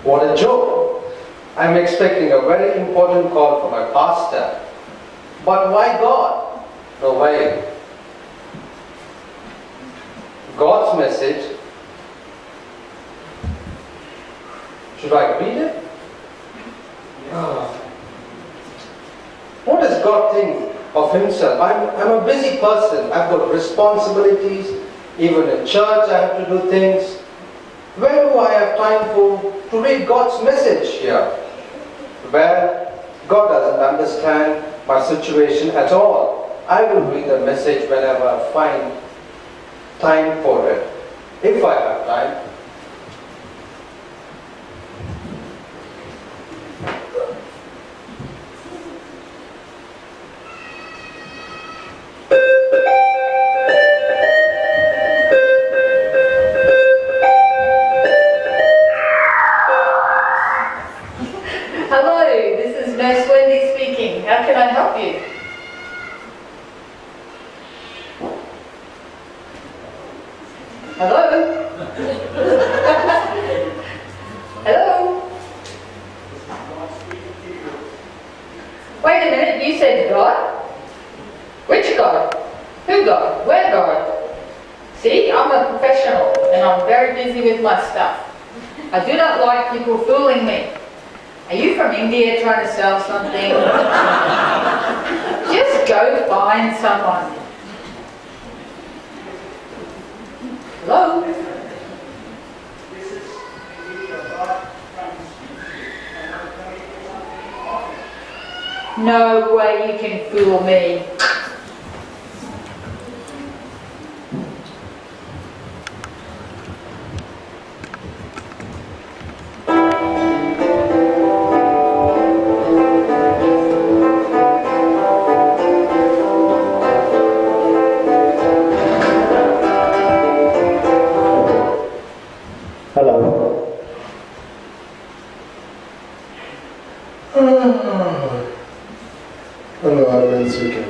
What a joke. I'm expecting a very important call from my pastor. But why God? No way. God's message. Should I read it? What does God think of himself? I'm a busy person. I've got responsibilities. Even in church I have to do things. Where do I have time to read God's message here? Well, God doesn't understand my situation at all. I will read the message whenever I find time for it. If I have time. Trying to sell something. Just go find someone. Hello? No way you can fool me.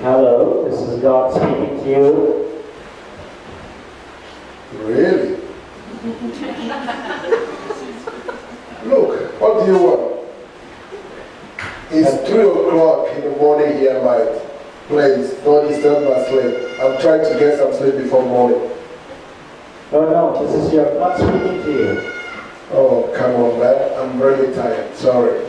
Hello, this is God speaking to you. Really? Look, what do you want? It's 3 o'clock in the morning here, mate. Please, don't disturb my sleep. I'm trying to get some sleep before morning. Oh no, this is your God speaking to you. Oh, come on, man. I'm really tired. Sorry.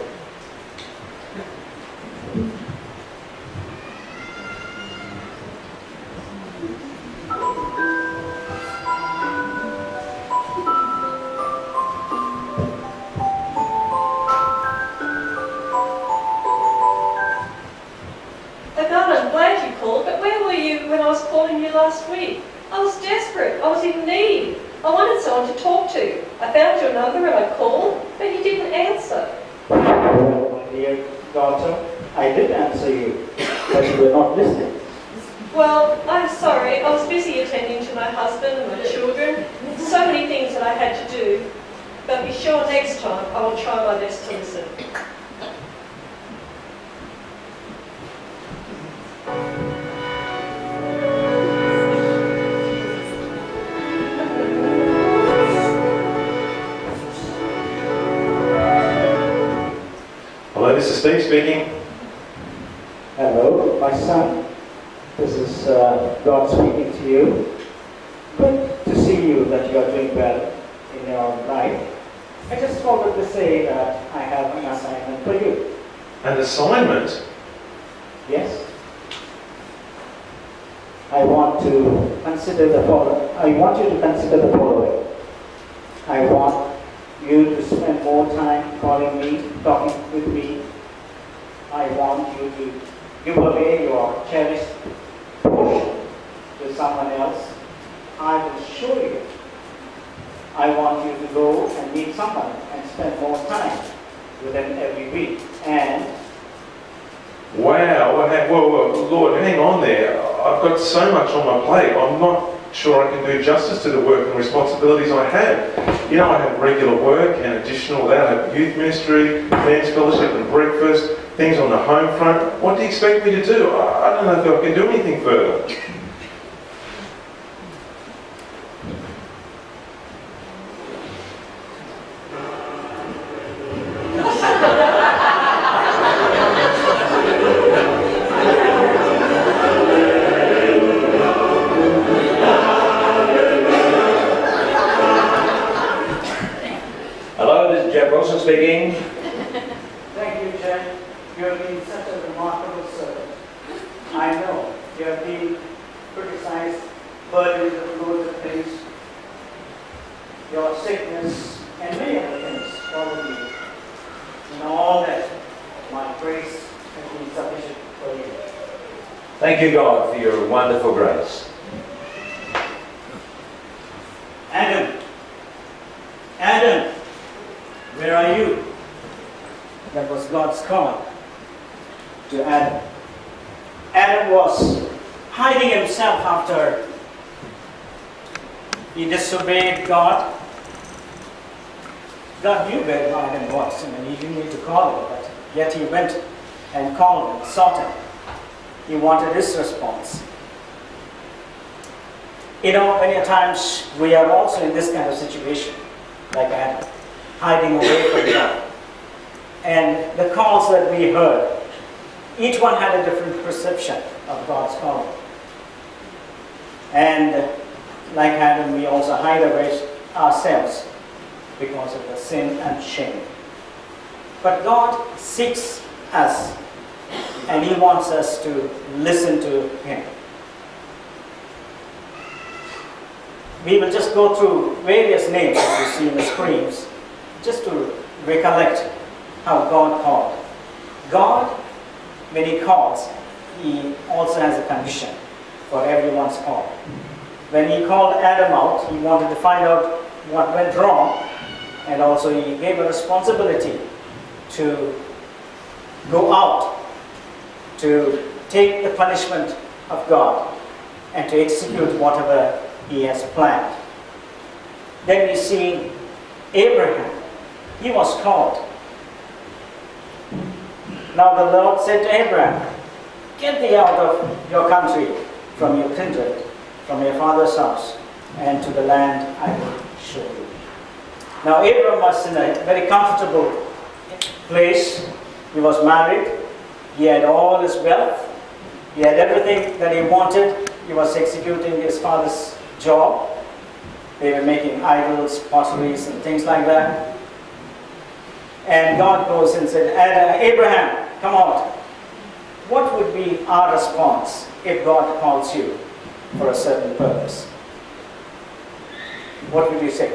Last week. I was desperate. I was in need. I wanted someone to talk to. I found your number and I called, but you didn't answer. Well, my dear daughter, I did answer you, but you were not listening. Well, I'm sorry. I was busy attending to my husband and my children. So many things that I had to do. But be sure next time I will try my best to listen. This is Steve speaking. Hello, my son. This is God speaking to you. Good to see you that you are doing well in your life. I just wanted to say that I have an assignment for you. An assignment? Yes. I want you to consider the following. I want you to spend more time calling me, talking with me. I want you to give away your cherished portion to someone else. I will show you. I want you to go and meet someone and spend more time with them every week. And wow, well, Lord, hang on there. I've got so much on my plate. I'm not sure I can do justice to the work and responsibilities I have. You know, I have regular work and additional to that, I have youth ministry, men's fellowship and breakfast, things on the home front. What do you expect me to do? I don't know if I can do anything further. speaking. Thank you, Jen. You have been such a remarkable servant. I know you have been criticized, burdened with loads of things, your sickness, and many other things followed you. And all that, my grace has been sufficient for you. Thank you, God, for your wonderful grace. Adam, Adam, where are you? That was God's call to Adam. Adam was hiding himself after he disobeyed God. God knew where Adam was, and he didn't need to call him, but yet he went and called him, sought him. He wanted his response. You know, many times we are also in this kind of situation, like Adam, hiding away from God. And the calls that we heard, each one had a different perception of God's calling. And like Adam, we also hide away ourselves because of the sin and shame. But God seeks us, and He wants us to listen to Him. We will just go through various names that you see in the screens, just to recollect how God called. God, when He calls, He also has a condition for everyone's call. When He called Adam out, He wanted to find out what went wrong, and also He gave a responsibility to go out, to take the punishment of God, and to execute whatever He has planned. Then we see Abraham. He was called. Now the Lord said to Abraham, "Get thee out of your country, from your kindred, from your father's house, and to the land I will show you." Now Abraham was in a very comfortable place. He was married. He had all his wealth. He had everything that he wanted. He was executing his father's job. They were making idols, potteries, and things like that. And God goes and said, "Abraham, come out." What would be our response if God calls you for a certain purpose? What would you say?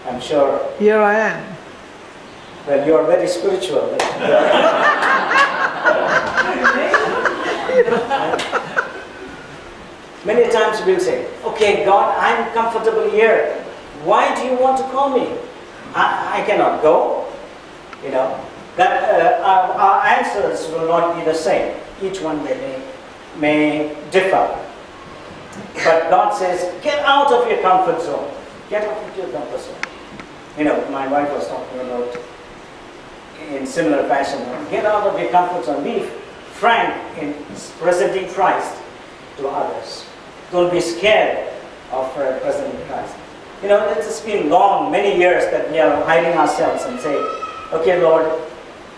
I'm sure. Here I am. Well, you are very spiritual. Many times we'll say, "Okay, God, I'm comfortable here. Why do you want to call me? I cannot go." You know, that our answers will not be the same. Each one may differ. But God says, get out of your comfort zone. Get out of your comfort zone. You know, my wife was talking about in similar fashion. Get out of your comfort zone. Be frank in presenting Christ to others. Don't be scared of presenting Christ. You know, it's been many years that we are hiding ourselves and say, "Okay, Lord,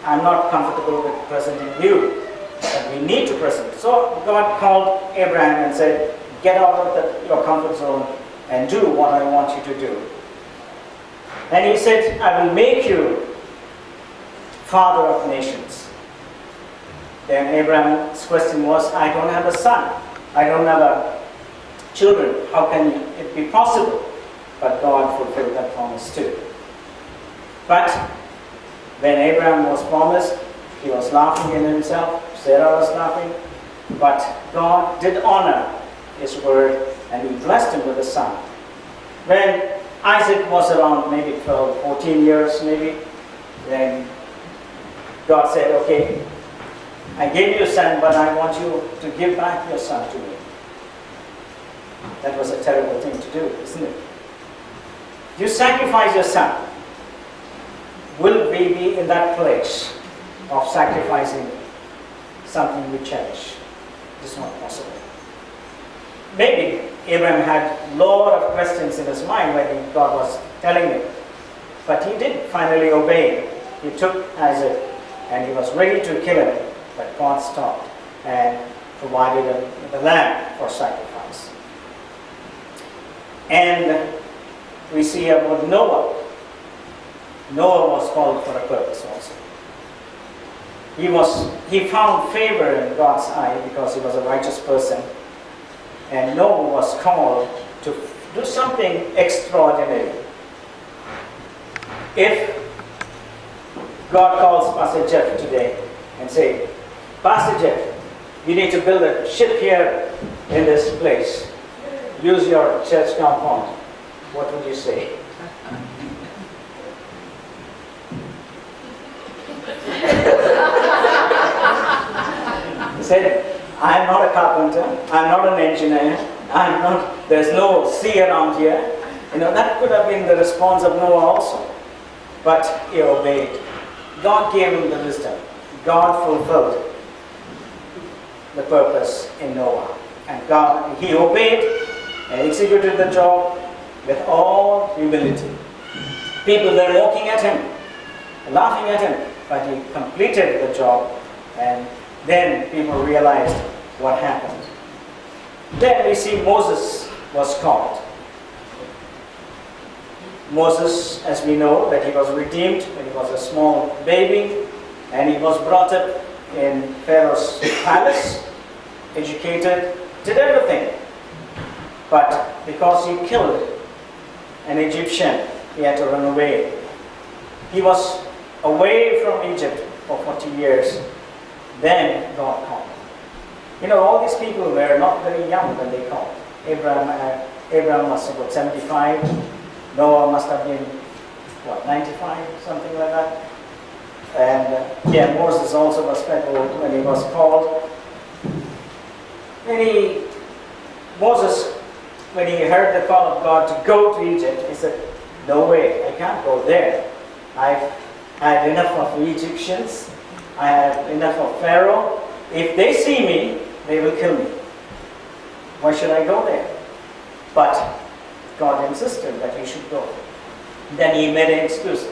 I'm not comfortable with presenting you, but we need to present." So God called Abraham and said, "Get out of your comfort zone and do what I want you to do." And He said, "I will make you father of nations." Then Abraham's question was, "I don't have a son. I don't have children. How can it be possible?" But God fulfilled that promise too. But when Abraham was promised, he was laughing in himself. Sarah was laughing. But God did honor His word, and He blessed him with a son. When Isaac was around maybe 12, 14 years maybe, then God said, "Okay, I gave you a son, but I want you to give back your son to me." That was a terrible thing to do, isn't it? You sacrifice your son. Will we be in that place of sacrificing something we cherish? It is not possible. Maybe Abraham had a lot of questions in his mind when God was telling him. But he did finally obey. He took Isaac and he was ready to kill him. But God stopped and provided the lamb for sacrifice. And we see about Noah. Noah was called for a purpose also. He found favor in God's eye because he was a righteous person. And Noah was called to do something extraordinary. If God calls Pastor Jeff today and say, Pastor Jeff, you need to build a ship here in this place. Use your church compound. What would you say? He said, I'm not a carpenter, I'm not an engineer, there's no sea around here. That could have been the response of Noah also. But he obeyed. God gave him the wisdom. God fulfilled the purpose in Noah. And he obeyed and executed the job with all humility. People were mocking at him, laughing at him, but he completed the job, and then people realized what happened. Then we see Moses was called. Moses, as we know, that he was redeemed when he was a small baby, and he was brought up in Pharaoh's palace, educated, did everything. But because he killed an Egyptian, he had to run away. He was away from Egypt for 40 years. Then God called. All these people were not very young when they called. Abraham must have been 75. Noah must have been, 95, something like that. And Moses also was quite old when he was called. Moses, when he heard the call of God to go to Egypt, he said, no way, I can't go there. I've had enough of the Egyptians. I have enough of Pharaoh. If they see me, they will kill me. Why should I go there? But God insisted that he should go. Then he made an excuse.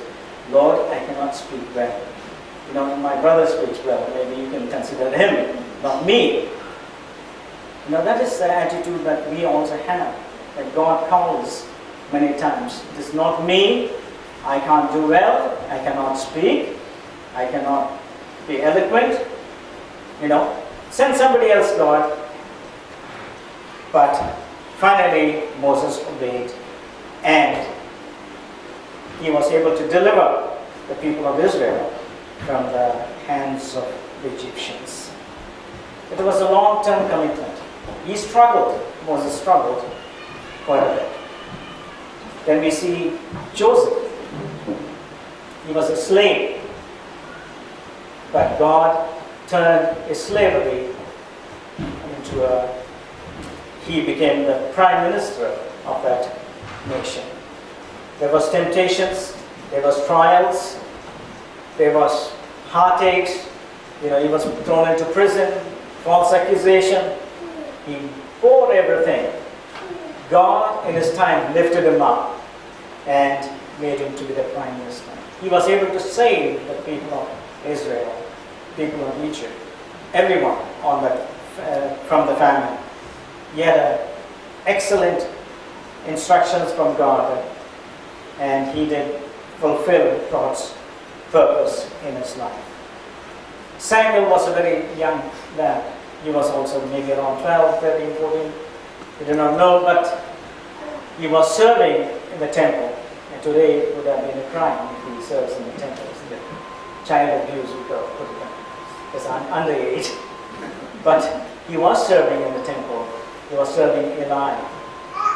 Lord, I cannot speak well. My brother speaks well. Maybe you can consider him, not me. That is the attitude that we also have. That God calls many times. It is not me. I can't do well. I cannot speak. I cannot be eloquent. Send somebody else, Lord. But finally, Moses obeyed, and he was able to deliver the people of Israel from the hands of the Egyptians. It was a long-term commitment. Moses struggled quite a bit. Then we see Joseph. He was a slave, but God turned his slavery into he became the prime minister of that nation. There was temptations, there was trials, there was heartaches. He was thrown into prison, false accusation. He bore everything. God, in his time, lifted him up and made him to be the prime minister. He was able to save the people of Israel, people of Egypt, everyone from the famine. He had excellent instructions from God, and he did fulfill God's purpose in his life. Samuel was a very young lad. He was also maybe around 12, 13, 14. We do not know, but he was serving in the temple. And today it would have been a crime if he serves in the temple. Child abuse, we could put it as underage. But he was serving in the temple. He was serving Eli.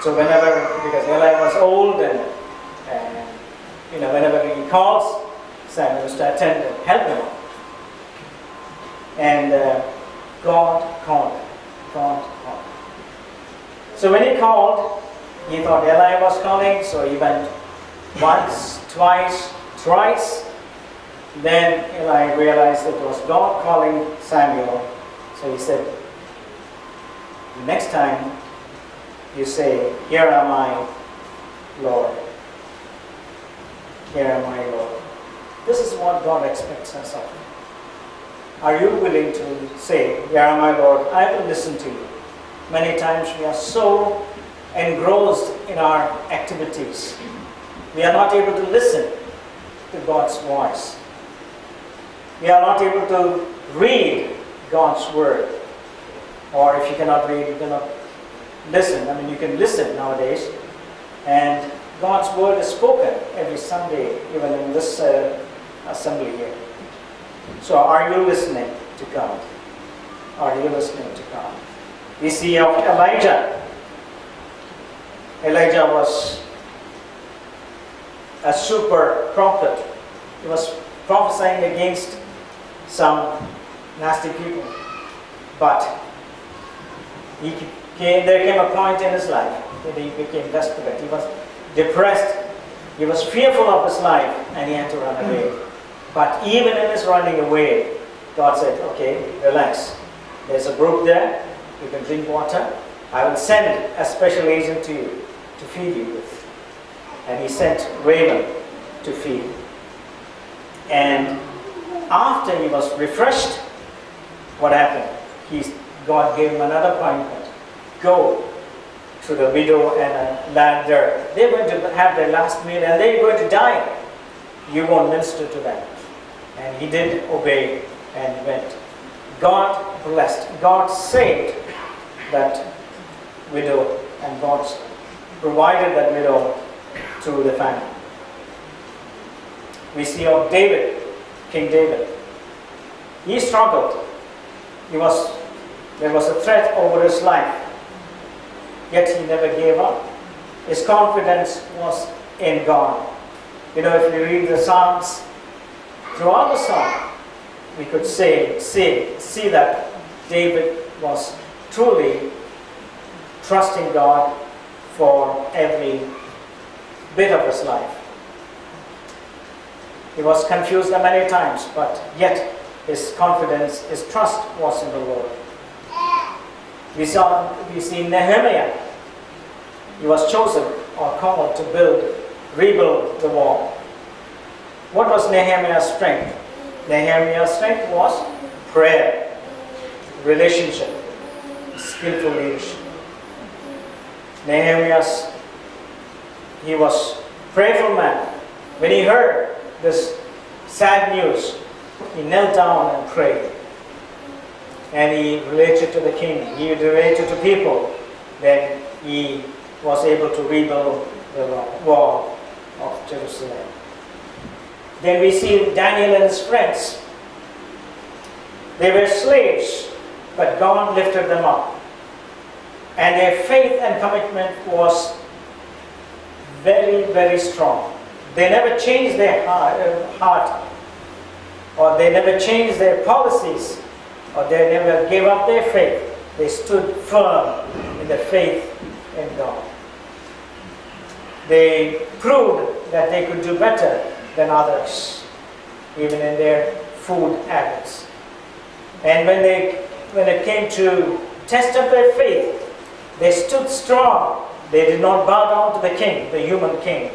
So because Eli was old and whenever he calls, Samuel used to attend and help him. And God called. So when he called, he thought Eli was calling, so he went once, twice, thrice. Then Eli realized it was God calling Samuel. So he said, next time you say, here am I, Lord. Here am I, Lord. This is what God expects us of. Are you willing to say, here am I, Lord, I will listen to you. Many times we are so engrossed in our activities. We are not able to listen to God's voice. We are not able to read God's word. Or if you cannot read, you cannot listen. I mean, you can listen nowadays. And God's word is spoken every Sunday, even in this assembly here. So are you listening to God? Are you listening to God? We see of Elijah. Elijah was a super prophet. He was prophesying against some nasty people. But there came a point in his life that he became desperate. He was depressed. He was fearful of his life, and he had to run away. But even in his running away, God said, okay, relax. There's a brook there. You can drink water. I will send a special agent to you to feed you with. And he sent raven to feed. And after he was refreshed, what happened? God gave him another appointment. Go to the widow and a lad there. They're going to have their last meal and they're going to die. You won't minister to them. And he did obey and went. God blessed. God saved that widow, and God provided that widow to the family. We see of David, King David. He struggled. There was a threat over his life. Yet he never gave up. His confidence was in God. You know, if we read the Psalms, throughout the Psalm, we could see that David was truly trusting God for every bit of his life. He was confused many times, but yet his confidence, his trust was in the Lord. We see Nehemiah. He was chosen or called to rebuild the wall. What was Nehemiah's strength? Nehemiah's strength was prayer, relationship, skillful leadership. He was a prayerful man. When he heard this sad news, he knelt down and prayed. And he related to the king. He related to people. Then he was able to rebuild the wall of Jerusalem. Then we see Daniel and his friends. They were slaves, but God lifted them up. And their faith and commitment was very, very strong. They never changed their heart, or they never changed their policies, or they never gave up their faith. They stood firm in their faith in God. They proved that they could do better than others, even in their food habits. And when it came to test of their faith, they stood strong. They did not bow down to the king, the human king,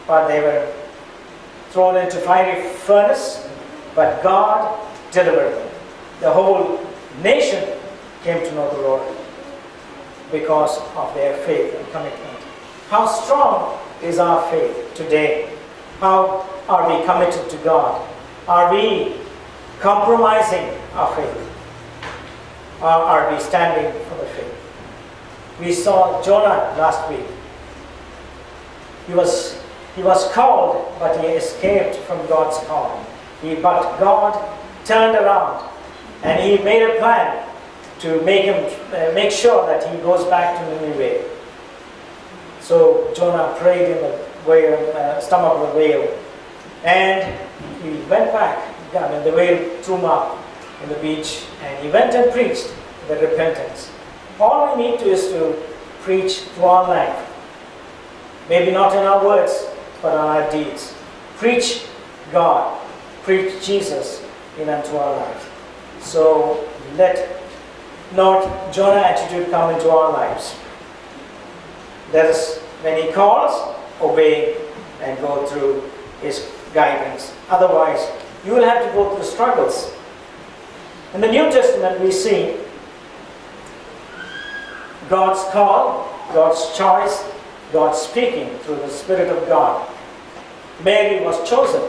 but they were thrown into fiery furnace, but God delivered them. The whole nation came to know the Lord because of their faith and commitment. How strong is our faith today? How are we committed to God? Are we compromising our faith? Or are we standing for the faith? We saw Jonah last week. He was called, but he escaped from God's calling. But God turned around and he made a plan to make sure that he goes back to Nineveh. So Jonah prayed in the stomach of the whale, and he went back. And the whale threw him up in the beach, and he went and preached the repentance. All we need to is to preach through our life. Maybe not in our words, but in our deeds. Preach God. Preach Jesus in unto our lives. So let not Jonah attitude come into our lives. Let us, when he calls, obey and go through his guidance. Otherwise, you will have to go through struggles. In the New Testament, we see God's call, God's choice, God speaking through the Spirit of God. Mary was chosen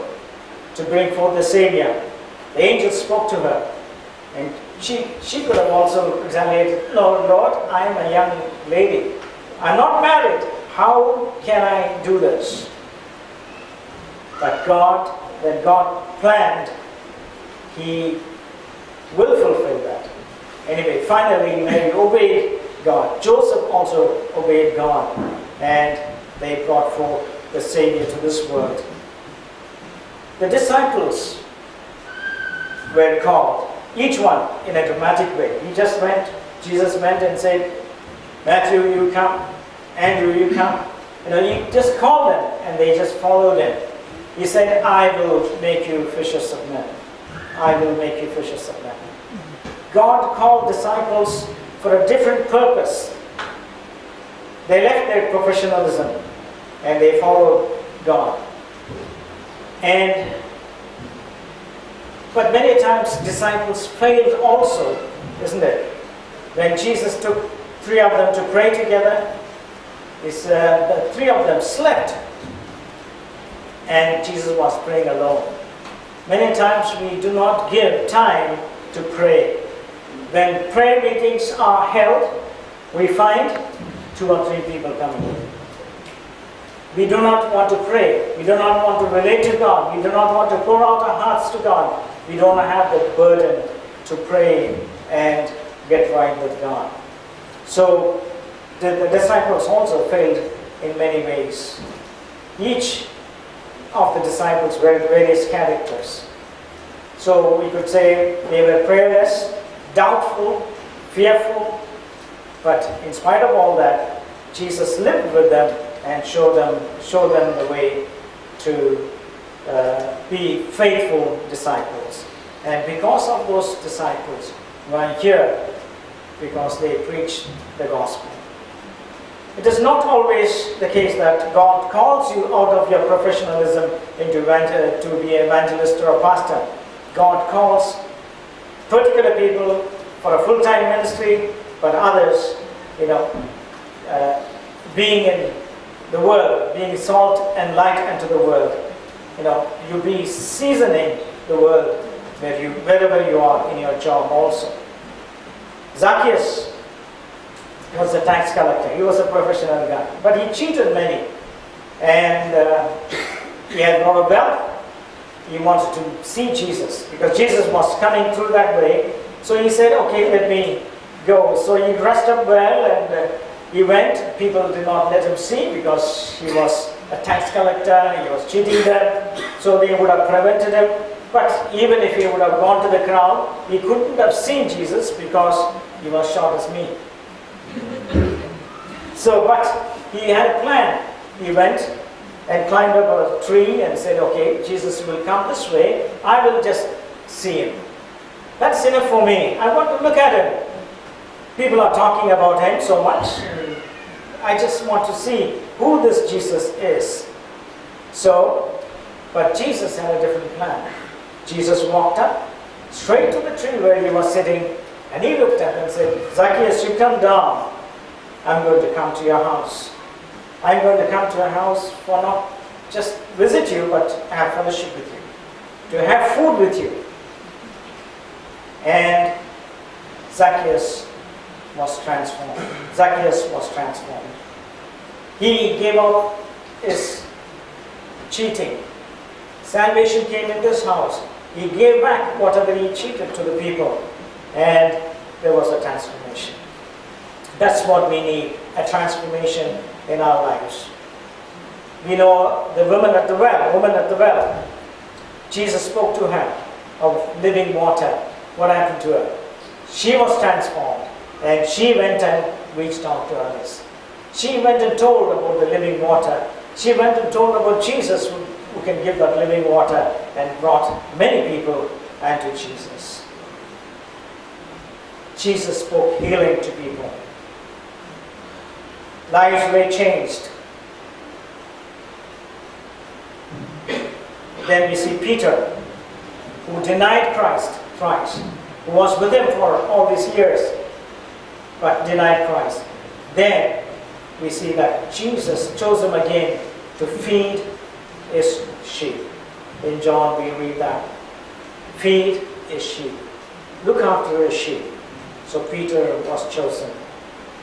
to bring forth the Savior. The angel spoke to her, and she could have also retaliated, "No, Lord, I am a young lady. I'm not married. How can I do this?" But when God planned, He will fulfill that. Anyway, finally, Mary obeyed God. Joseph also obeyed God, and they brought forth the Savior to this world. The disciples were called, each one in a dramatic way. Jesus went and said, "Matthew, you come. Andrew, you come." He just called them, and they just followed him. He said, "I will make you fishers of men. I will make you fishers of men." God called disciples for a different purpose. They left their professionalism and they followed God. But many times disciples failed also, isn't it? When Jesus took 3 of them to pray together, the 3 of them slept and Jesus was praying alone. Many times we do not give time to pray. When prayer meetings are held, we find 2 or 3 people coming. We do not want to pray. We do not want to relate to God. We do not want to pour out our hearts to God. We don't have the burden to pray and get right with God. So the disciples also failed in many ways. Each of the disciples were various characters. So we could say they were prayerless, doubtful, fearful, but in spite of all that, Jesus lived with them and showed them the way to be faithful disciples. And because of those disciples, we are here because they preached the gospel. It is not always the case that God calls you out of your professionalism to be an evangelist or a pastor. God calls particular people for a full-time ministry, but others, being in the world, being salt and light unto the world. You be seasoning the world wherever you are in your job also. Zacchaeus was a tax collector. He was a professional guy, but he cheated many, and he had a lot of wealth. He wanted to see Jesus because Jesus was coming through that way. So he said, "Okay, let me go." So he dressed up well and he went. People did not let him see because he was a tax collector. He was cheating them, so they would have prevented him. But even if he would have gone to the crowd, he couldn't have seen Jesus because he was short as me. But he had a plan. He went and climbed up a tree and said, "Okay, Jesus will come this way. I will just see him. That's enough for me. I want to look at him. People are talking about him so much. I just want to see who this Jesus is." But Jesus had a different plan. Jesus walked up straight to the tree where he was sitting, and he looked up and said, "Zacchaeus, you come down. I'm going to come to your house. I'm going to come to your house for not just visit you, but have fellowship with you, to have food with you." And Zacchaeus was transformed. He gave up his cheating. Salvation came into his house. He gave back whatever he cheated to the people, and there was a transformation. That's what we need, a transformation in our lives. We know the woman at the well. Jesus spoke to her of living water. What happened to her? She was transformed, and she went and reached out to others. She went and told about the living water. She went and told about Jesus who can give that living water, and brought many people unto Jesus. Jesus spoke healing to people. Lives were changed. Then we see Peter, who denied Christ, who was with him for all these years, but denied Christ. Then we see that Jesus chose him again to feed his sheep. In John we read that. Feed his sheep. Look after his sheep. So Peter was chosen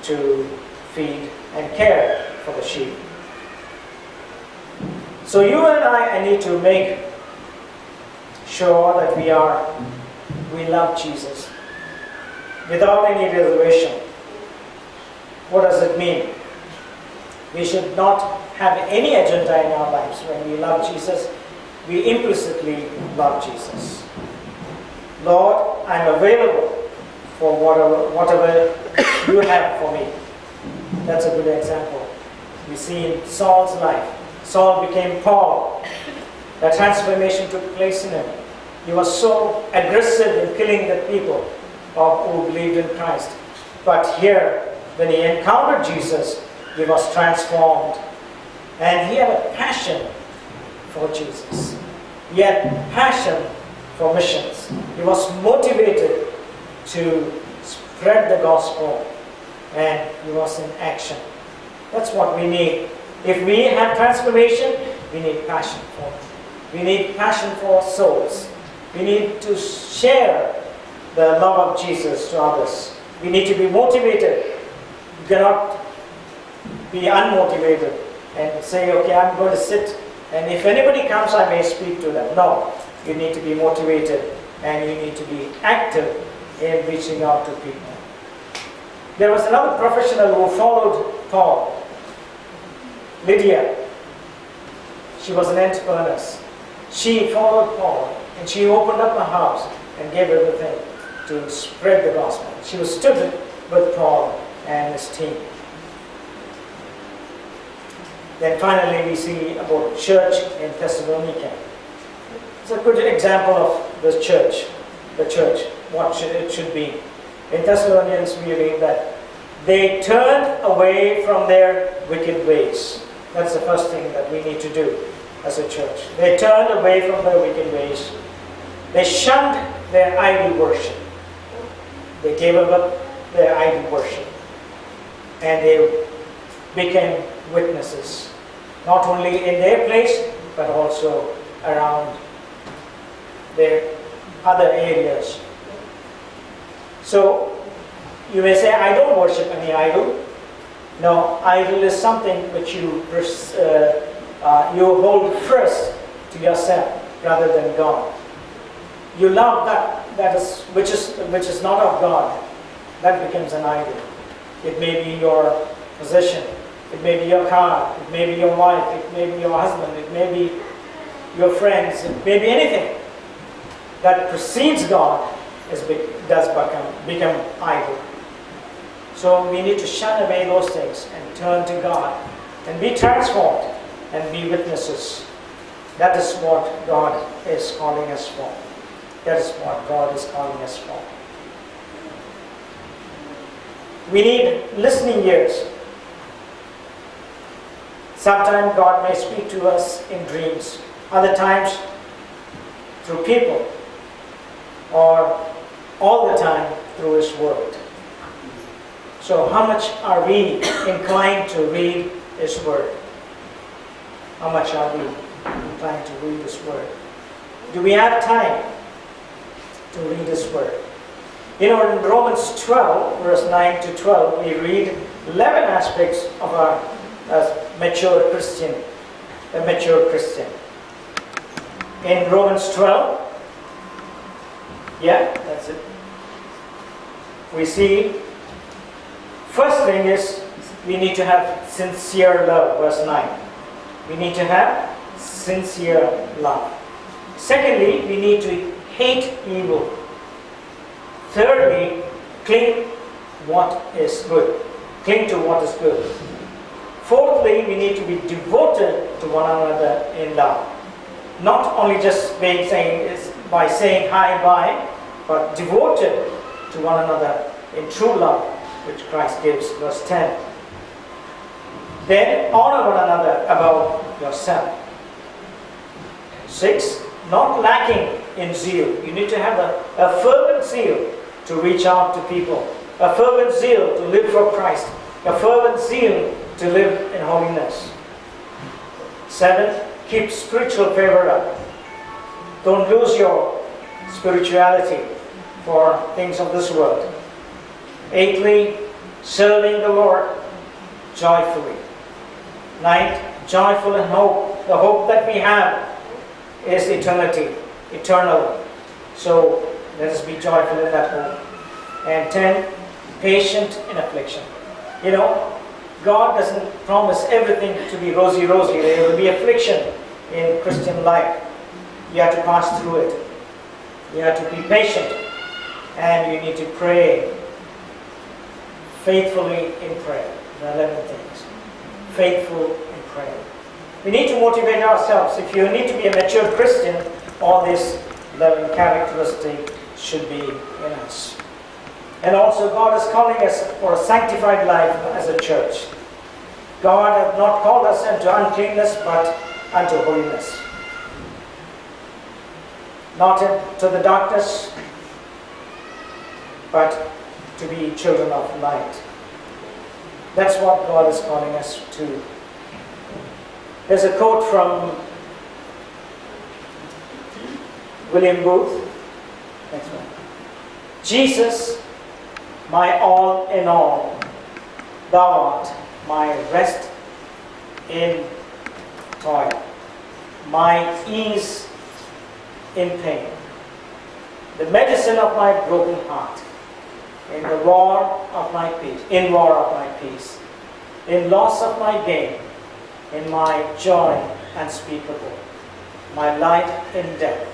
to feed and care for the sheep. So you and I need to make sure that we love Jesus without any reservation. What does it mean? We should not have any agenda in our lives. When we love Jesus, we implicitly love Jesus. Lord, I'm available for whatever you have for me. That's a good example. We see in Saul's life. Saul became Paul. The transformation took place in him. He was so aggressive in killing the people who believed in Christ. But here, when he encountered Jesus, he was transformed. And he had a passion for Jesus. He had passion for missions. He was motivated to spread the gospel, and he was in action. That's what we need. If we have transformation, we need passion for it. We need passion for souls. We need to share the love of Jesus to others. We need to be motivated. You cannot be unmotivated and say, okay, I'm going to sit, and if anybody comes, I may speak to them. No, you need to be motivated, and you need to be active in reaching out to people. There was another professional who followed Paul, Lydia. She was an entrepreneur. She followed Paul, and she opened up her house and gave everything to spread the gospel. She was stood with Paul and his team. Then finally we see about church in Thessalonica. It's a good example of the church, what it should be. In Thessalonians we read that they turned away from their wicked ways. That's the first thing that we need to do as a church. They turned away from their wicked ways. They shunned their idol worship. They gave up their idol worship. And they became witnesses, not only in their place, but also around their other areas. So, you may say, I don't worship any idol. No, idol is something which you hold first to yourself rather than God. You love which is not of God. That becomes an idol. It may be your possession. It may be your car. It may be your wife. It may be your husband. It may be your friends. It may be anything that precedes God does become idol. So we need to shun away those things and turn to God and be transformed and be witnesses. That is what God is calling us for. That is what God is calling us for. We need listening ears. Sometimes God may speak to us in dreams. Other times through people. Or all the time through His Word. So how much are we inclined to read His Word? How much are we inclined to read His Word? Do we have time to read His Word? You know, in Romans 12, verse 9 to 12, we read 11 aspects of a mature Christian. A mature Christian. In Romans 12, yeah, that's it. We see, first thing is, we need to have sincere love, verse 9. We need to have sincere love. Secondly, we need to hate evil. Thirdly, cling what is good. Cling to what is good. Fourthly, we need to be devoted to one another in love. Not only just by saying hi, bye, but devoted to one another in true love, which Christ gives, verse 10. Then honor one another above yourself. 6. Not lacking in zeal. You need to have a fervent zeal to reach out to people. A fervent zeal to live for Christ. A fervent zeal to live in holiness. 7. Keep spiritual favor up. Don't lose your spirituality for things of this world. Eighthly, serving the Lord joyfully. Ninth, joyful in hope. The hope that we have is eternity, eternal. So let us be joyful in that hope. And 10, patient in affliction. You know, God doesn't promise everything to be rosy. There will be affliction in Christian life. You have to pass through it. You have to be patient. And you need to pray faithfully in prayer. The 11 things. Faithful in prayer. We need to motivate ourselves. If you need to be a mature Christian, all these 11 characteristics should be in us. And also God is calling us for a sanctified life as a church. God has not called us into uncleanness, but unto holiness. Not into the darkness, but to be children of light. That's what God is calling us to. There's a quote from William Booth. Next one. Jesus, my all in all, thou art my rest in toil, my ease in pain, the medicine of my broken heart, in the war of my peace, in loss of my gain, in my joy unspeakable, my life in death,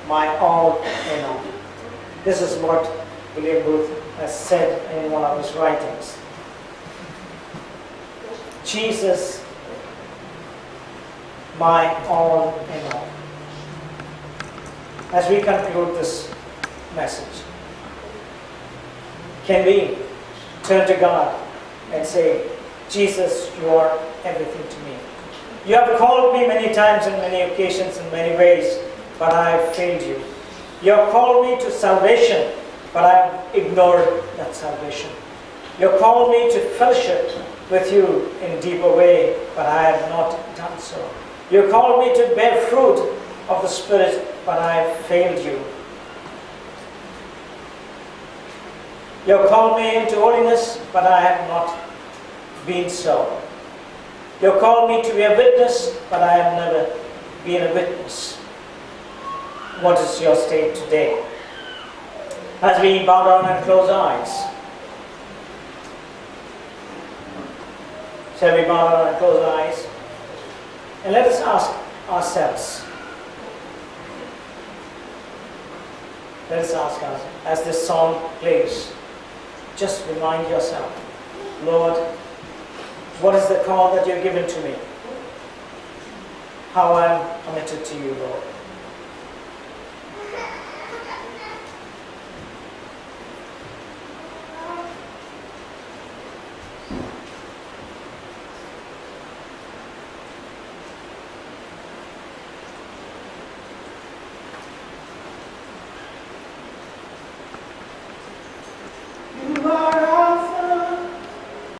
my all in all. This is what William Booth has said in one of his writings. Jesus, my all in all. As we conclude this message, can we turn to God and say, Jesus, you are everything to me. You have called me many times in many occasions in many ways, but I have failed you. You have called me to salvation, but I have ignored that salvation. You have called me to fellowship with you in a deeper way, but I have not done so. You have called me to bear fruit of the Spirit, but I have failed you. You have called me into holiness, but I have not been so. You have called me to be a witness, but I have never been a witness. What is your state today? As we bow down and close our eyes, shall we bow down and close our eyes? And let us ask ourselves, as this song plays, just remind yourself, Lord, what is the call that you've given to me? How I'm committed to you, Lord.